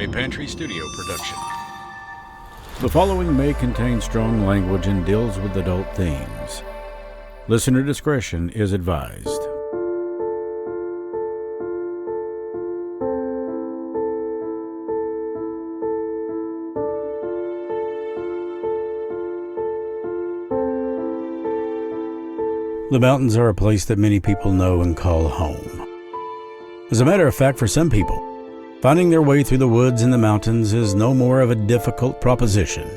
a Pantry Studio production. The following may contain strong language and deals with adult themes. Listener discretion is advised. The mountains are a place that many people know and call home. As a matter of fact, for some people, finding their way through the woods and the mountains is no more of a difficult proposition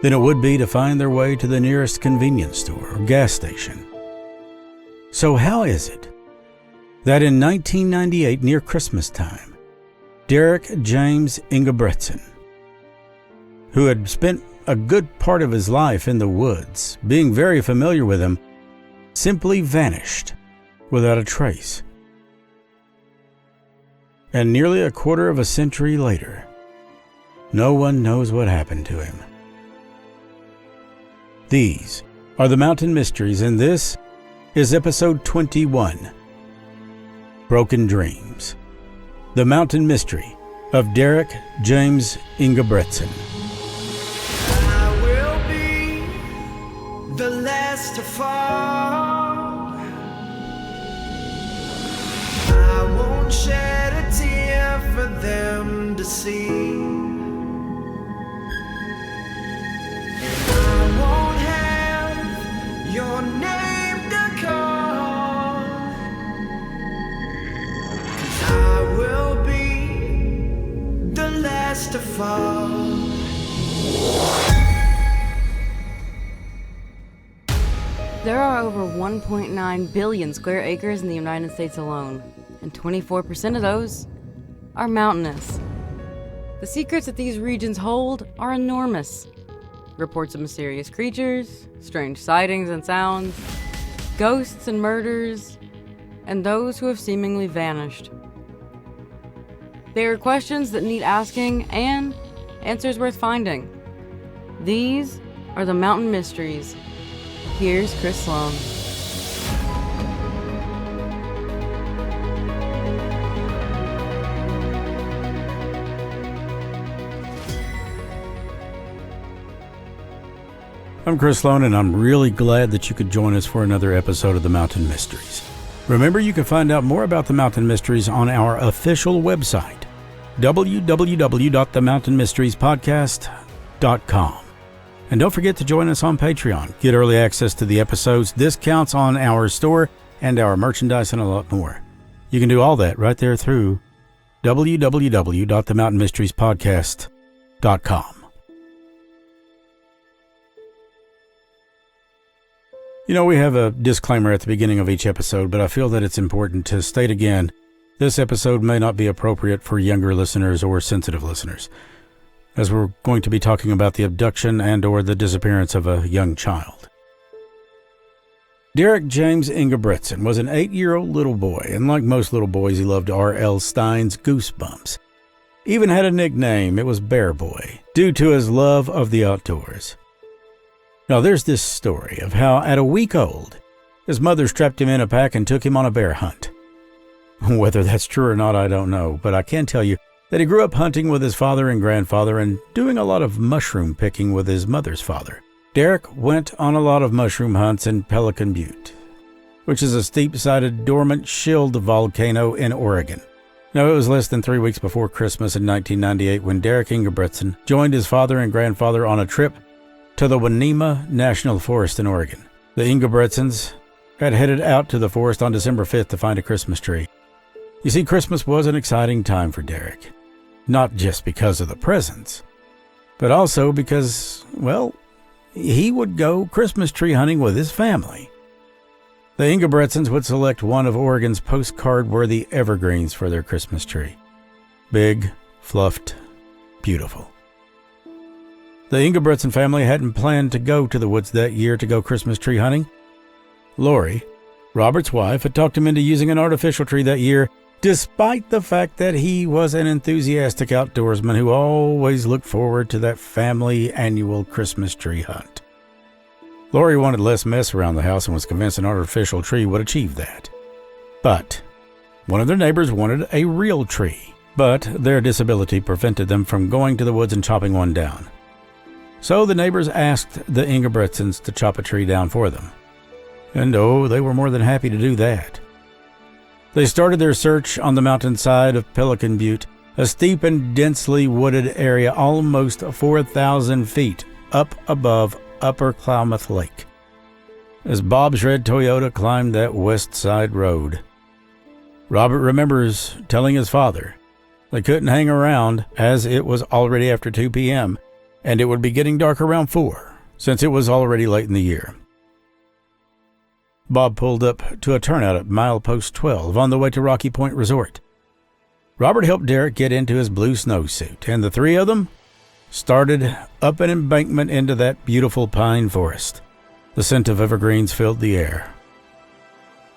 than it would be to find their way to the nearest convenience store or gas station. So how is it that in 1998, near Christmas time, Derrick James Engebretson, who had spent a good part of his life in the woods, being very familiar with them, simply vanished without a trace? And nearly a quarter of a century later, no one knows what happened to him. These are the Mountain Mysteries, and this is episode 21, Broken Dreams, the Mountain Mystery of Derrick James Engebretson. I will be the last to fall. I won't shed a tear for them to see. I won't have your name to call. 'Cause I will be the last to fall. There are over 1.9 billion square acres in the United States alone, and 24% of those are mountainous. The secrets that these regions hold are enormous. Reports of mysterious creatures, strange sightings and sounds, ghosts and murders, and those who have seemingly vanished. They are questions that need asking and answers worth finding. These are the Mountain Mysteries. Here's Chris Sloan. I'm Chris Sloan, and I'm really glad that you could join us for another episode of the Mountain Mysteries. Remember, you can find out more about the Mountain Mysteries on our official website, www.themountainmysteriespodcast.com. And don't forget to join us on Patreon. Get early access to the episodes, discounts on our store, and our merchandise, and a lot more. You can do all that right there through www.themountainmysteriespodcast.com. You know, we have a disclaimer at the beginning of each episode, but I feel that it's important to state again, this episode may not be appropriate for younger listeners or sensitive listeners, as we're going to be talking about the abduction and or the disappearance of a young child. Derrick James Engebretson was an 8-year-old little boy, and like most little boys, he loved R.L. Stine's Goosebumps. Even had a nickname, it was Bear Boy, due to his love of the outdoors. Now there's this story of how, at a week old, his mother strapped him in a pack and took him on a bear hunt. Whether that's true or not, I don't know, but I can tell you that he grew up hunting with his father and grandfather and doing a lot of mushroom picking with his mother's father. Derrick went on a lot of mushroom hunts in Pelican Butte, which is a steep-sided, dormant, shilled volcano in Oregon. Now, it was less than 3 weeks before Christmas in 1998 when Derrick Engebretson joined his father and grandfather on a trip to the Wenema National Forest in Oregon. The Engebretsons had headed out to the forest on December 5th to find a Christmas tree. You see, Christmas was an exciting time for Derrick. Not just because of the presents, but also because, well, he would go Christmas tree hunting with his family. The Engebretsons would select one of Oregon's postcard-worthy evergreens for their Christmas tree. Big, fluffed, beautiful. The Engebretson family hadn't planned to go to the woods that year to go Christmas tree hunting. Lori, Robert's wife, had talked him into using an artificial tree that year, despite the fact that he was an enthusiastic outdoorsman who always looked forward to that family annual Christmas tree hunt. Lori wanted less mess around the house and was convinced an artificial tree would achieve that. But one of their neighbors wanted a real tree, but their disability prevented them from going to the woods and chopping one down. So the neighbors asked the Engebretsons to chop a tree down for them. And they were more than happy to do that. They started their search on the mountainside of Pelican Butte, a steep and densely wooded area almost 4,000 feet up above Upper Klamath Lake, as Bob's red Toyota climbed that west side road. Robert remembers telling his father they couldn't hang around as it was already after 2 p.m., and it would be getting dark around 4, since it was already late in the year. Bob pulled up to a turnout at milepost 12 on the way to Rocky Point Resort. Robert helped Derrick get into his blue snowsuit, and the three of them started up an embankment into that beautiful pine forest. The scent of evergreens filled the air.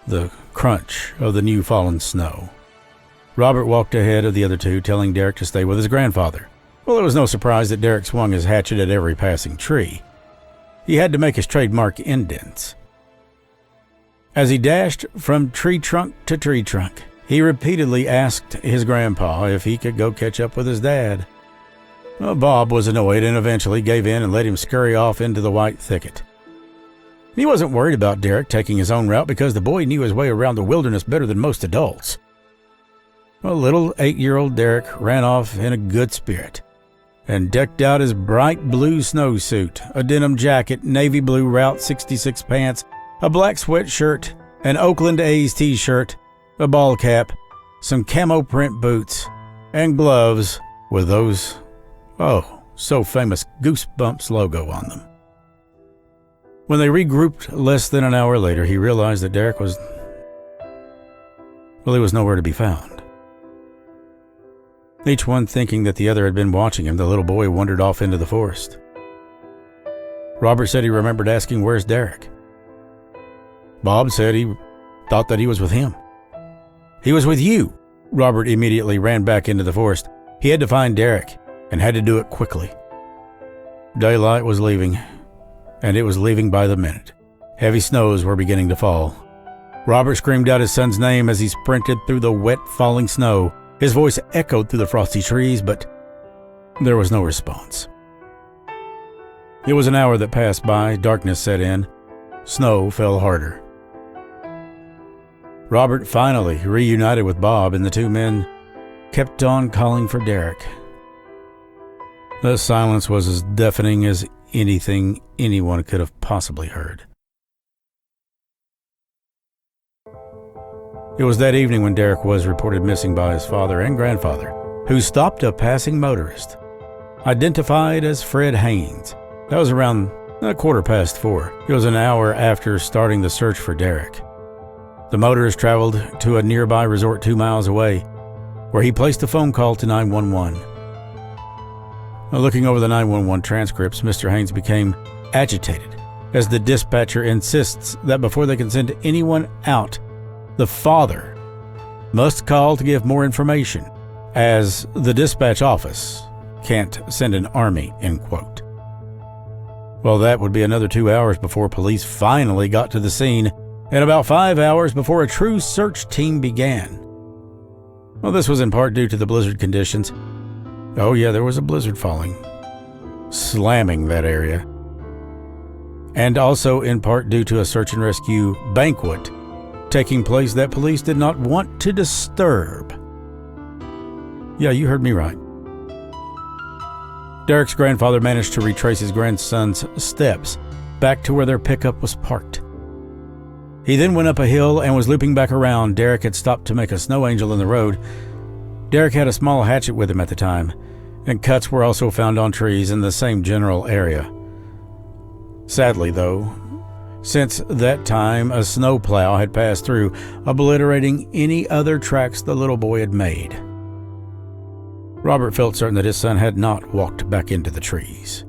The crunch of the new fallen snow. Robert walked ahead of the other two, telling Derrick to stay with his grandfather. Well, it was no surprise that Derrick swung his hatchet at every passing tree. He had to make his trademark indents. As he dashed from tree trunk to tree trunk, he repeatedly asked his grandpa if he could go catch up with his dad. Well, Bob was annoyed and eventually gave in and let him scurry off into the white thicket. He wasn't worried about Derrick taking his own route because the boy knew his way around the wilderness better than most adults. Well, little 8-year-old Derrick ran off in a good spirit and decked out his bright blue snowsuit, a denim jacket, navy blue Route 66 pants, a black sweatshirt, an Oakland A's t-shirt, a ball cap, some camo print boots, and gloves with those, so famous Goosebumps logo on them. When they regrouped less than an hour later, he realized that Derrick was nowhere to be found. Each one thinking that the other had been watching him, the little boy wandered off into the forest. Robert said he remembered asking, "Where's Derrick?" Bob said he thought that he was with him. "He was with you." Robert immediately ran back into the forest. He had to find Derrick and had to do it quickly. Daylight was leaving, and it was leaving by the minute. Heavy snows were beginning to fall. Robert screamed out his son's name as he sprinted through the wet, falling snow. His voice echoed through the frosty trees, but there was no response. It was an hour that passed by. Darkness set in. Snow fell harder. Robert finally reunited with Bob, and the two men kept on calling for Derrick. The silence was as deafening as anything anyone could have possibly heard. It was that evening when Derrick was reported missing by his father and grandfather, who stopped a passing motorist, identified as Fred Haynes. That was around 4:15. It was an hour after starting the search for Derrick. The motorist traveled to a nearby resort 2 miles away, where he placed a phone call to 911. Looking over the 911 transcripts, Mr. Haynes became agitated as the dispatcher insists that before they can send anyone out, the father must call to give more information, as the dispatch office can't send an army, end quote. Well, that would be another 2 hours before police finally got to the scene, and about 5 hours before a true search team began. Well, this was in part due to the blizzard conditions. Oh yeah, there was a blizzard falling, slamming that area. And also in part due to a search and rescue banquet taking place that police did not want to disturb. Yeah, you heard me right. Derrick's grandfather managed to retrace his grandson's steps back to where their pickup was parked. He then went up a hill and was looping back around. Derrick had stopped to make a snow angel in the road. Derrick had a small hatchet with him at the time, and cuts were also found on trees in the same general area. Sadly, though, since that time, a snowplow had passed through, obliterating any other tracks the little boy had made. Robert felt certain that his son had not walked back into the trees.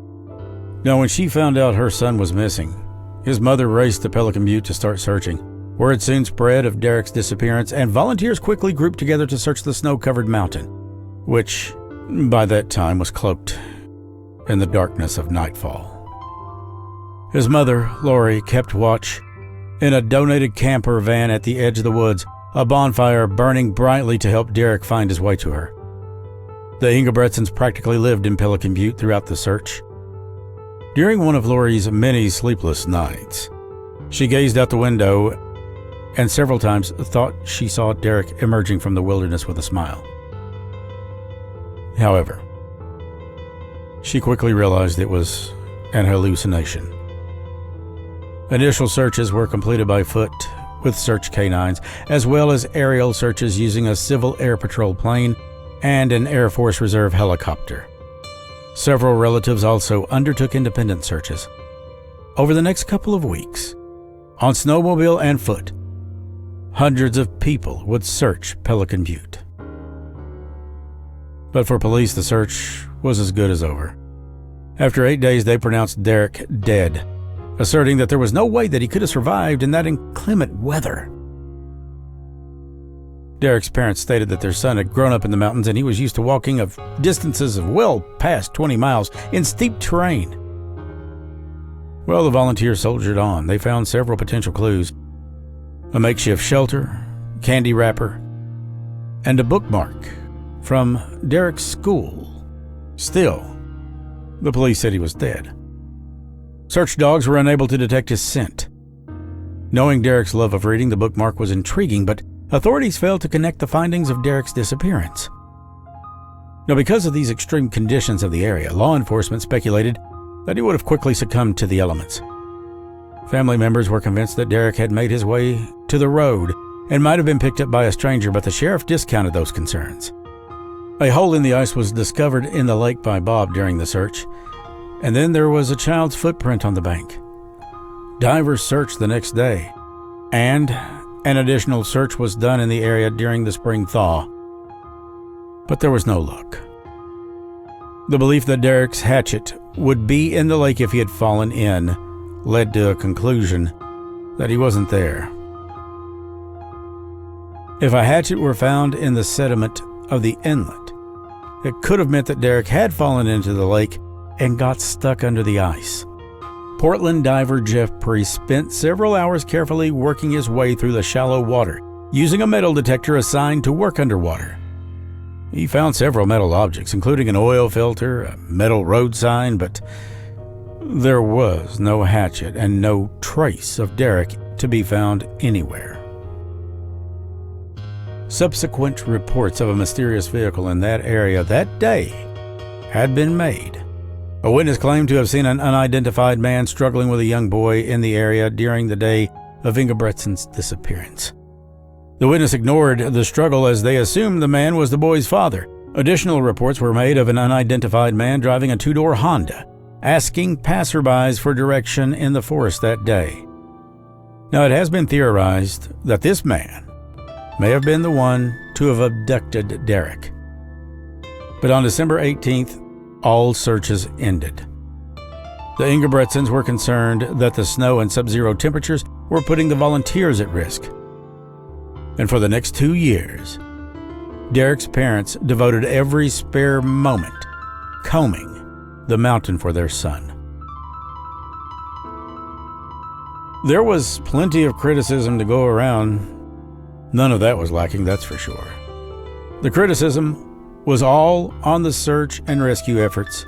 Now, when she found out her son was missing, his mother raced to Pelican Butte to start searching. Word soon spread of Derrick's disappearance, and volunteers quickly grouped together to search the snow-covered mountain, which, by that time, was cloaked in the darkness of nightfall. His mother, Lori, kept watch in a donated camper van at the edge of the woods, a bonfire burning brightly to help Derrick find his way to her. The Engebretsons practically lived in Pelican Butte throughout the search. During one of Lori's many sleepless nights, she gazed out the window and several times thought she saw Derrick emerging from the wilderness with a smile. However, she quickly realized it was an hallucination. Initial searches were completed by foot with search canines, as well as aerial searches using a Civil Air Patrol plane and an Air Force Reserve helicopter. Several relatives also undertook independent searches. Over the next couple of weeks, on snowmobile and foot, hundreds of people would search Pelican Butte. But for police, the search was as good as over. After 8 days, they pronounced Derrick dead, asserting that there was no way that he could have survived in that inclement weather. Derrick's parents stated that their son had grown up in the mountains and he was used to walking of distances of well past 20 miles in steep terrain. Well, the volunteers soldiered on. They found several potential clues: a makeshift shelter, candy wrapper, and a bookmark from Derrick's school. Still, the police said he was dead. Search dogs were unable to detect his scent. Knowing Derrick's love of reading, the bookmark was intriguing, but authorities failed to connect the findings of Derrick's disappearance. Now, because of these extreme conditions of the area, law enforcement speculated that he would have quickly succumbed to the elements. Family members were convinced that Derrick had made his way to the road and might have been picked up by a stranger, but the sheriff discounted those concerns. A hole in the ice was discovered in the lake by Bob during the search, and then there was a child's footprint on the bank. Divers searched the next day, and an additional search was done in the area during the spring thaw, but there was no luck. The belief that Derrick's hatchet would be in the lake if he had fallen in led to a conclusion that he wasn't there. If a hatchet were found in the sediment of the inlet, it could have meant that Derrick had fallen into the lake and got stuck under the ice. Portland diver Jeff Priest spent several hours carefully working his way through the shallow water, using a metal detector assigned to work underwater. He found several metal objects, including an oil filter, a metal road sign, but there was no hatchet and no trace of Derrick to be found anywhere. Subsequent reports of a mysterious vehicle in that area that day had been made. A witness claimed to have seen an unidentified man struggling with a young boy in the area during the day of Engebretson's disappearance. The witness ignored the struggle as they assumed the man was the boy's father. Additional reports were made of an unidentified man driving a two-door Honda, asking passerbys for direction in the forest that day. Now, it has been theorized that this man may have been the one to have abducted Derrick. But on December 18th, all searches ended. The Engebretsons were concerned that the snow and sub-zero temperatures were putting the volunteers at risk. And for the next 2 years, Derrick's parents devoted every spare moment combing the mountain for their son. There was plenty of criticism to go around. None of that was lacking, that's for sure. The criticism was all on the search and rescue efforts,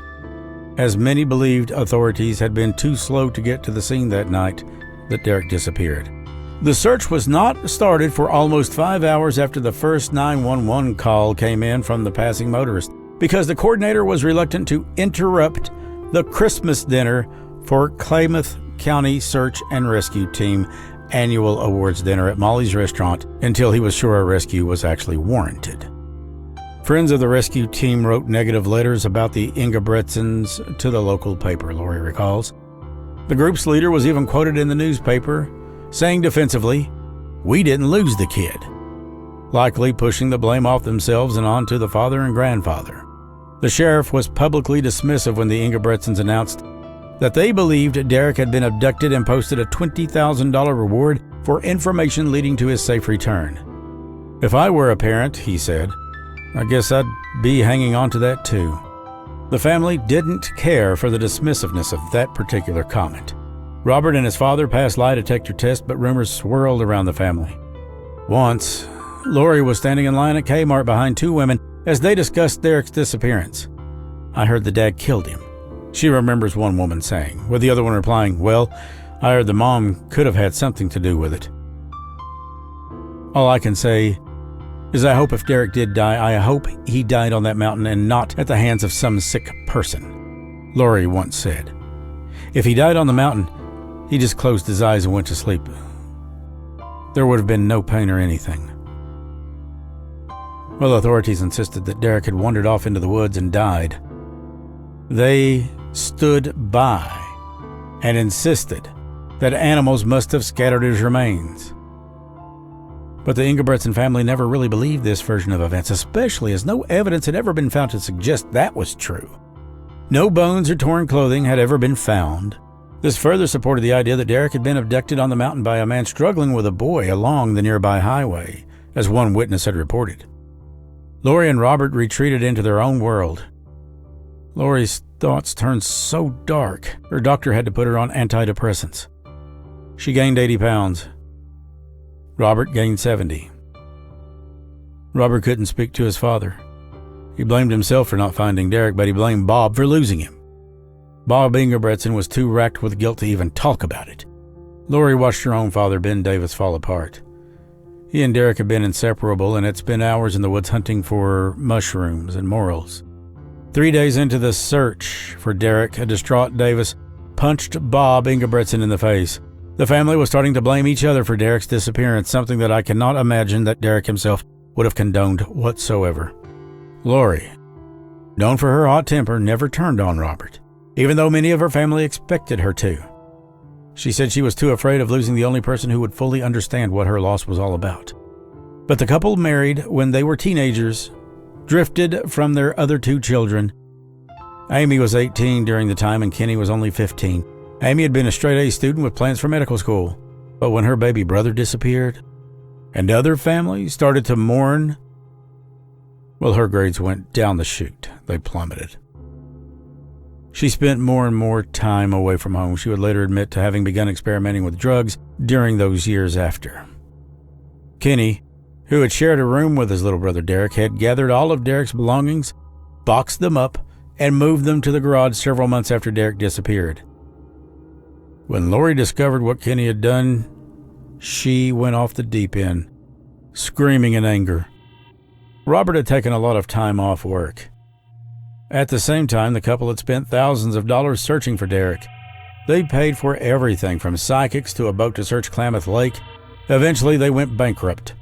as many believed authorities had been too slow to get to the scene that night that Derrick disappeared. The search was not started for almost 5 hours after the first 911 call came in from the passing motorist, because the coordinator was reluctant to interrupt the Christmas dinner for Klamath County Search and Rescue Team annual awards dinner at Molly's Restaurant until he was sure a rescue was actually warranted. Friends of the rescue team wrote negative letters about the Engebretsons to the local paper, Lori recalls. The group's leader was even quoted in the newspaper, saying defensively, "We didn't lose the kid," likely pushing the blame off themselves and onto the father and grandfather. The sheriff was publicly dismissive when the Engebretsons announced that they believed Derrick had been abducted and posted a $20,000 reward for information leading to his safe return. "If I were a parent," he said, "I guess I'd be hanging on to that too." The family didn't care for the dismissiveness of that particular comment. Robert and his father passed lie detector tests, but rumors swirled around the family. Once, Lori was standing in line at Kmart behind two women As they discussed Derrick's disappearance, I heard the dad killed him. She remembers one woman saying, with the other one replying, well, I heard the mom could have had something to do with it. All I can say is I hope if Derrick did die, I hope he died on that mountain and not at the hands of some sick person. Lori once said, if he died on the mountain, he just closed his eyes and went to sleep. There would have been no pain or anything. Well, authorities insisted that Derrick had wandered off into the woods and died. They stood by and insisted that animals must have scattered his remains. But the Engebretson family never really believed this version of events, especially as no evidence had ever been found to suggest that was true. No bones or torn clothing had ever been found. This further supported the idea that Derrick had been abducted on the mountain by a man struggling with a boy along the nearby highway, as one witness had reported. Lori and Robert retreated into their own world. Lori's thoughts turned so dark, her doctor had to put her on antidepressants. She gained 80 pounds. Robert gained 70. Robert couldn't speak to his father. He blamed himself for not finding Derrick, but he blamed Bob for losing him. Bob Engebretson was too racked with guilt to even talk about it. Lori watched her own father, Ben Davis, fall apart. He and Derrick had been inseparable and had spent hours in the woods hunting for mushrooms and morels. 3 days into the search for Derrick, a distraught Davis punched Bob Engebretson in the face. The family was starting to blame each other for Derrick's disappearance, something that I cannot imagine that Derrick himself would have condoned whatsoever. Lori, known for her hot temper, never turned on Robert, even though many of her family expected her to. She said she was too afraid of losing the only person who would fully understand what her loss was all about. But the couple married when they were teenagers, drifted from their other 2 children. Amy was 18 during the time and Kenny was only 15. Amy had been a straight-A student with plans for medical school, but when her baby brother disappeared and other families started to mourn, well, her grades went down the chute. They plummeted. She spent more and more time away from home. She would later admit to having begun experimenting with drugs during those years after. Kenny, who had shared a room with his little brother Derrick, had gathered all of Derrick's belongings, boxed them up, and moved them to the garage several months after Derrick disappeared. When Lori discovered what Kenny had done, she went off the deep end, screaming in anger. Robert had taken a lot of time off work. At the same time, the couple had spent thousands of dollars searching for Derrick. They paid for everything from psychics to a boat to search Klamath Lake. Eventually, they went bankrupt.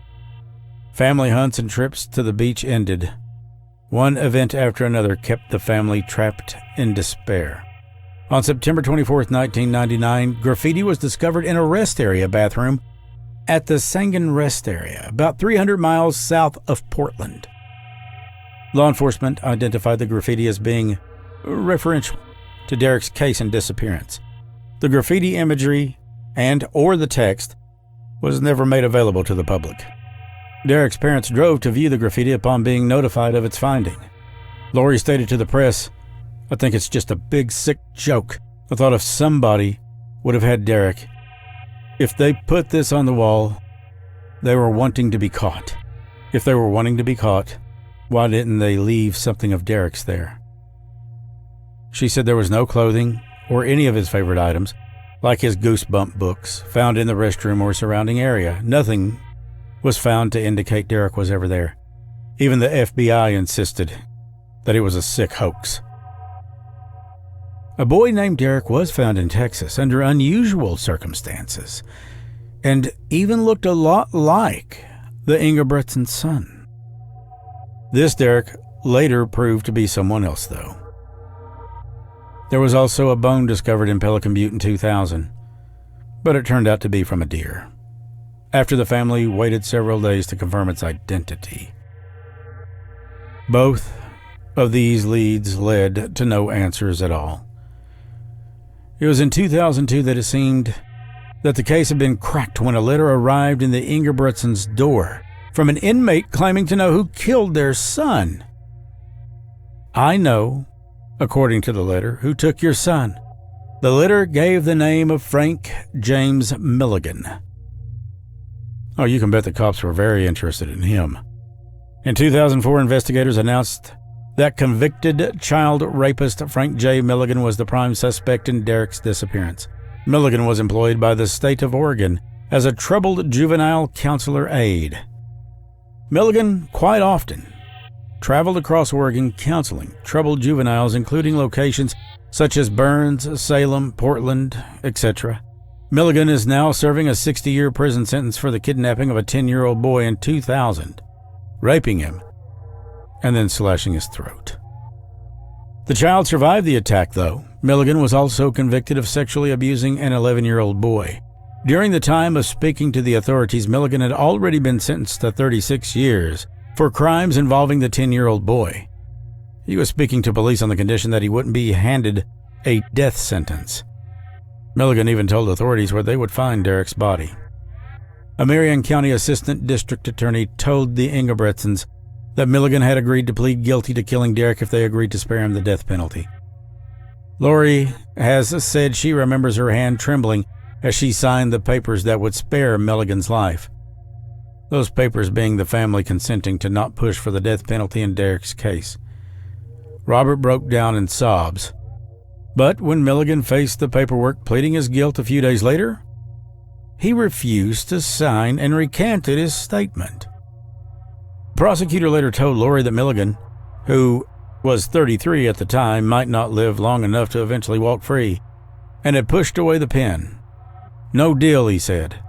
Family hunts and trips to the beach ended. One event after another kept the family trapped in despair. On September 24, 1999, graffiti was discovered in a rest area bathroom at the Sangan Rest Area, about 300 miles south of Portland. Law enforcement identified the graffiti as being referential to Derrick's case and disappearance. The graffiti imagery and/or the text was never made available to the public. Derrick's parents drove to view the graffiti upon being notified of its finding. Lori stated to the press, "I think it's just a big, sick joke. I thought if somebody would have had Derrick. If they put this on the wall, they were wanting to be caught. If they were wanting to be caught, why didn't they leave something of Derrick's there?" She said there was no clothing or any of his favorite items, like his Goosebump books, found in the restroom or surrounding area. Nothing was found to indicate Derrick was ever there. Even the FBI insisted that it was a sick hoax. A boy named Derrick was found in Texas under unusual circumstances, and even looked a lot like the Engebretson son. This Derrick later proved to be someone else, though. There was also a bone discovered in Pelican Butte in 2000, but it turned out to be from a deer, after the family waited several days to confirm its identity. Both of these leads led to no answers at all. It was in 2002 that it seemed that the case had been cracked when a letter arrived in the Engebretsons' door from an inmate claiming to know who killed their son. "I know, according to the letter, who took your son." The letter gave the name of Frank James Milligan. Oh, you can bet the cops were very interested in him. In 2004, investigators announced that convicted child rapist Frank J. Milligan was the prime suspect in Derrick's disappearance. Milligan was employed by the state of Oregon as a troubled juvenile counselor aide. Milligan quite often traveled across Oregon counseling troubled juveniles, including locations such as Burns, Salem, Portland, etc. Milligan is now serving a 60-year prison sentence for the kidnapping of a 10-year-old boy in 2000, raping him, and then slashing his throat. The child survived the attack, though. Milligan was also convicted of sexually abusing an 11-year-old boy. During the time of speaking to the authorities, Milligan had already been sentenced to 36 years for crimes involving the 10-year-old boy. He was speaking to police on the condition that he wouldn't be handed a death sentence. Milligan even told authorities where they would find Derrick's body. A Marion County Assistant District Attorney told the Engebretsons that Milligan had agreed to plead guilty to killing Derrick if they agreed to spare him the death penalty. Lori has said she remembers her hand trembling as she signed the papers that would spare Milligan's life. Those papers being the family consenting to not push for the death penalty in Derrick's case. Robert broke down in sobs. But when Milligan faced the paperwork pleading his guilt a few days later, he refused to sign and recanted his statement. The prosecutor later told Lori that Milligan, who was 33 at the time, might not live long enough to eventually walk free, and had pushed away the pen. No deal, he said.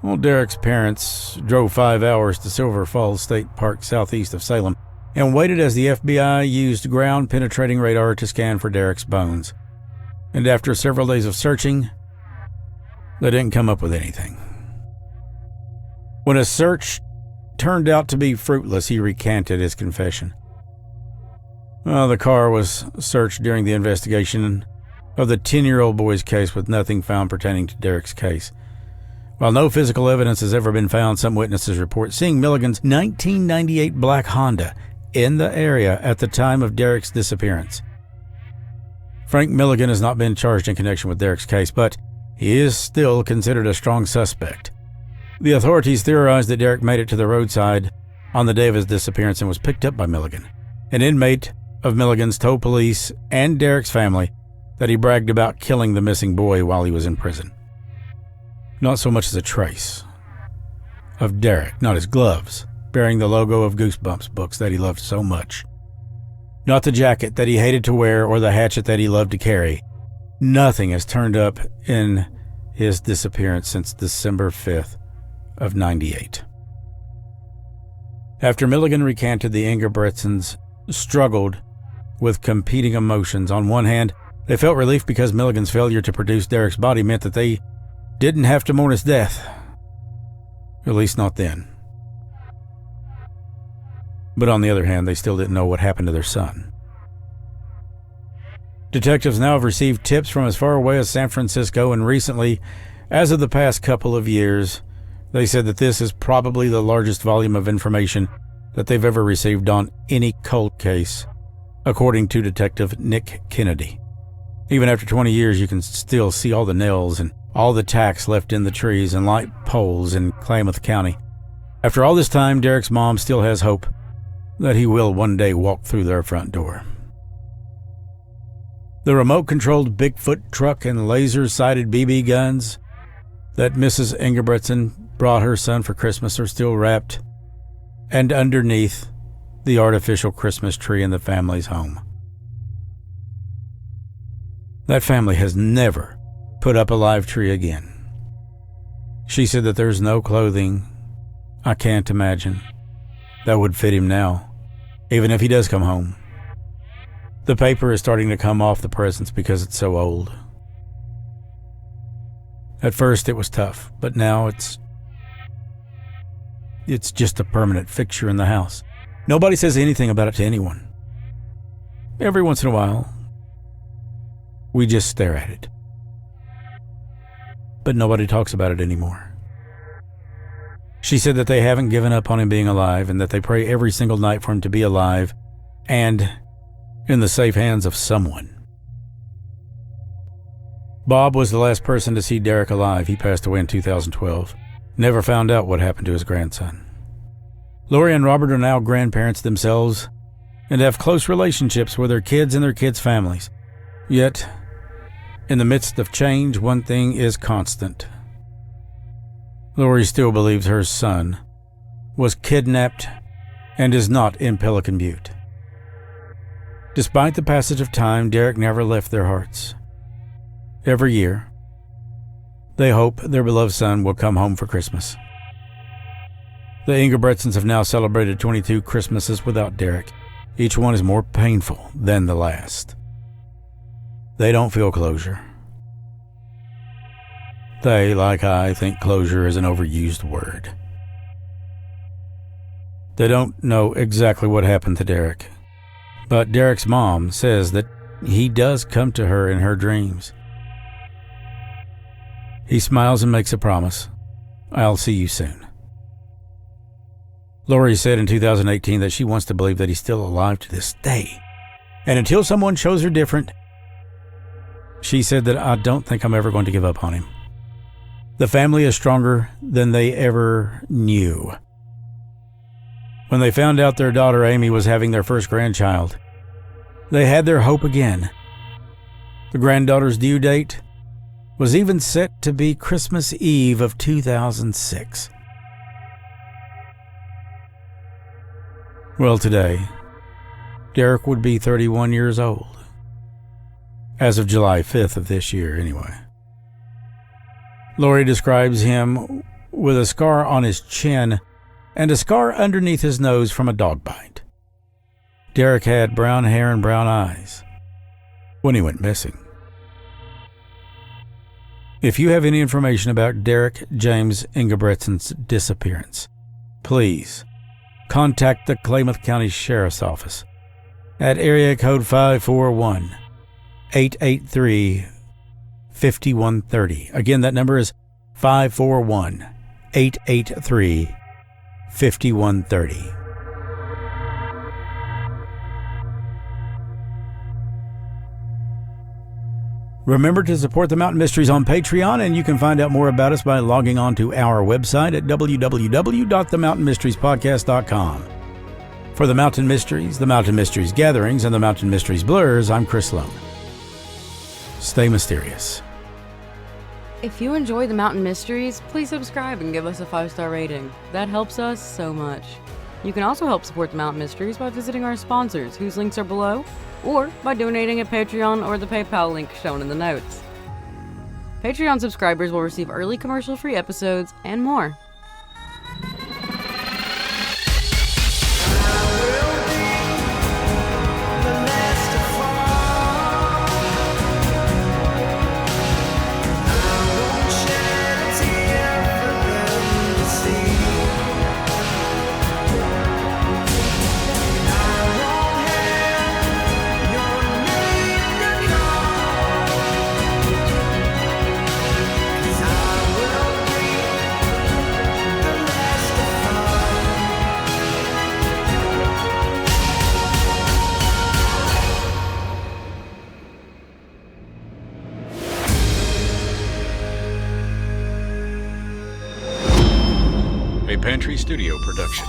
Well, Derrick's parents drove 5 hours to Silver Falls State Park southeast of Salem and waited as the FBI used ground-penetrating radar to scan for Derrick's bones. And after several days of searching, they didn't come up with anything. When a search turned out to be fruitless, he recanted his confession. Well, the car was searched during the investigation of the 10-year-old boy's case with nothing found pertaining to Derrick's case. While no physical evidence has ever been found, some witnesses report seeing Milligan's 1998 black Honda in the area at the time of Derrick's disappearance. Frank Milligan has not been charged in connection with Derrick's case, but he is still considered a strong suspect. The authorities theorized that Derrick made it to the roadside on the day of his disappearance and was picked up by Milligan. An inmate of Milligan's told police and Derrick's family that he bragged about killing the missing boy while he was in prison. Not so much as a trace of Derrick, not his gloves, bearing the logo of Goosebumps books that he loved so much. Not the jacket that he hated to wear or the hatchet that he loved to carry. Nothing has turned up in his disappearance since December 5th of 98. After Milligan recanted, the Engebretsons struggled with competing emotions. On one hand, they felt relief because Milligan's failure to produce Derrick's body meant that they didn't have to mourn his death. At least not then. But on the other hand, they still didn't know what happened to their son. Detectives now have received tips from as far away as San Francisco, and recently, as of the past couple of years, they said that this is probably the largest volume of information that they've ever received on any cold case, according to Detective Nick Kennedy. Even after 20 years, you can still see all the nails and all the tacks left in the trees and light poles in Klamath County. After all this time, Derrick's mom still has hope that he will one day walk through their front door. The remote-controlled Bigfoot truck and laser-sighted BB guns that Mrs. Engebretson brought her son for Christmas are still wrapped and underneath the artificial Christmas tree in the family's home. That family has never put up a live tree again. She said that there's no clothing, I can't imagine, that would fit him now, even if he does come home. The paper is starting to come off the presents because it's so old. At first it was tough, but now it's just a permanent fixture in the house. Nobody says anything about it to anyone. Every once in a while, we just stare at it. But nobody talks about it anymore. She said that they haven't given up on him being alive and that they pray every single night for him to be alive and in the safe hands of someone. Bob was the last person to see Derrick alive. He passed away in 2012. Never found out what happened to his grandson. Lori and Robert are now grandparents themselves and have close relationships with their kids and their kids' families. Yet, in the midst of change, one thing is constant. Lori still believes her son was kidnapped and is not in Pelican Butte. Despite the passage of time, Derrick never left their hearts. Every year, they hope their beloved son will come home for Christmas. The Engebretsons have now celebrated 22 Christmases without Derrick. Each one is more painful than the last. They don't feel closure. They, like I, think closure is an overused word. They don't know exactly what happened to Derrick, but Derrick's mom says that he does come to her in her dreams. He smiles and makes a promise. I'll see you soon. Lori said in 2018 that she wants to believe that he's still alive to this day. And until someone shows her different, she said that I don't think I'm ever going to give up on him. The family is stronger than they ever knew. When they found out their daughter Amy was having their first grandchild, they had their hope again. The granddaughter's due date was even set to be Christmas Eve of 2006. Well, today, Derrick would be 31 years old. As of July 5th of this year, anyway. Lori describes him with a scar on his chin and a scar underneath his nose from a dog bite. Derrick had brown hair and brown eyes when he went missing. If you have any information about Derrick James Engebretson's disappearance, please contact the Klamath County Sheriff's Office at area code 541-883-5130. Again, that number is 541-883-5130. Remember to support the Mountain Mysteries on Patreon, and you can find out more about us by logging on to our website at www.themountainmysteriespodcast.com. For the Mountain Mysteries, the Mountain Mysteries Gatherings, and the Mountain Mysteries Blurs, I'm Chris Sloan. Stay mysterious. If you enjoy the Mountain Mysteries, please subscribe and give us a 5-star rating. That helps us so much. You can also help support the Mountain Mysteries by visiting our sponsors, whose links are below, or by donating at Patreon or the PayPal link shown in the notes. Patreon subscribers will receive early commercial-free episodes and more. Pantry Studio production.